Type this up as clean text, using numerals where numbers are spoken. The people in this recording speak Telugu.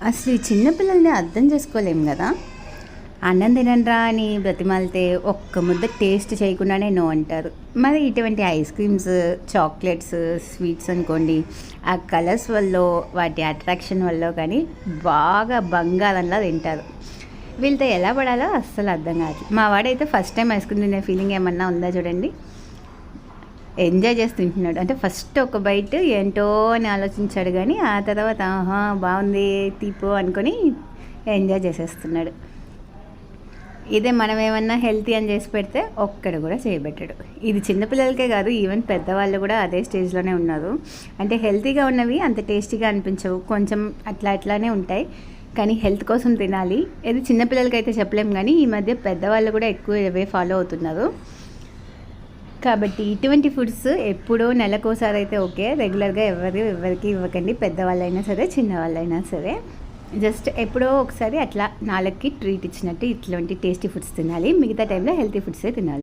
అసలు ఈ చిన్న పిల్లల్ని అర్థం చేసుకోలేము కదా. అన్నం తినండ్రా అని బ్రతిమాలితే ఒక్క ముద్ద టేస్ట్ చేయకుండానే నో అంటారు. మరి ఇటువంటి ఐస్ క్రీమ్స్, చాక్లెట్స్, స్వీట్స్ అనుకోండి, ఆ కలర్స్ వల్ల, వాటి అట్రాక్షన్ వల్ల కానీ బాగా బంగారంలా తింటారు. వీళ్ళతో ఎలా పడాలో అస్సలు అర్థం కాదు. మా వాడైతే ఫస్ట్ టైం ఐస్ క్రీమ్ తినే ఫీలింగ్ ఏమన్నా ఉందా చూడండి, ఎంజాయ్ చేసి తింటున్నాడు. అంటే ఫస్ట్ ఒక బైట్ ఏంటో అని ఆలోచించాడు, కానీ ఆ తర్వాత ఆహా బాగుంది తీపో అనుకొని ఎంజాయ్ చేసేస్తున్నాడు. ఇదే మనం ఏమన్నా హెల్తీ అని చేసి పెడితే ఒక్కడు కూడా చేయబెట్టాడు. ఇది చిన్నపిల్లలకే కాదు, ఈవెన్ పెద్దవాళ్ళు కూడా అదే స్టేజ్లోనే ఉన్నారు. అంటే హెల్తీగా ఉన్నవి అంత టేస్టీగా అనిపించవు, కొంచెం అట్లానే ఉంటాయి, కానీ హెల్త్ కోసం తినాలి. ఇది చిన్నపిల్లలకైతే చెప్పలేము, కానీ ఈ మధ్య పెద్దవాళ్ళు కూడా ఎక్కువ ఇవే ఫాలో అవుతున్నారు. కాబట్టి ఇటువంటి ఫుడ్స్ ఎప్పుడో నెలకోసారి అయితే ఓకే, రెగ్యులర్గా ఎవరికి ఇవ్వకండి. పెద్దవాళ్ళైనా సరే, చిన్నవాళ్ళైనా సరే, జస్ట్ ఎప్పుడో ఒకసారి అట్లా నాలుగుకి ట్రీట్ ఇచ్చినట్టు ఇట్లాంటి టేస్టీ ఫుడ్స్ తినాలి. మిగతా టైంలో హెల్తీ ఫుడ్సే తినాలి.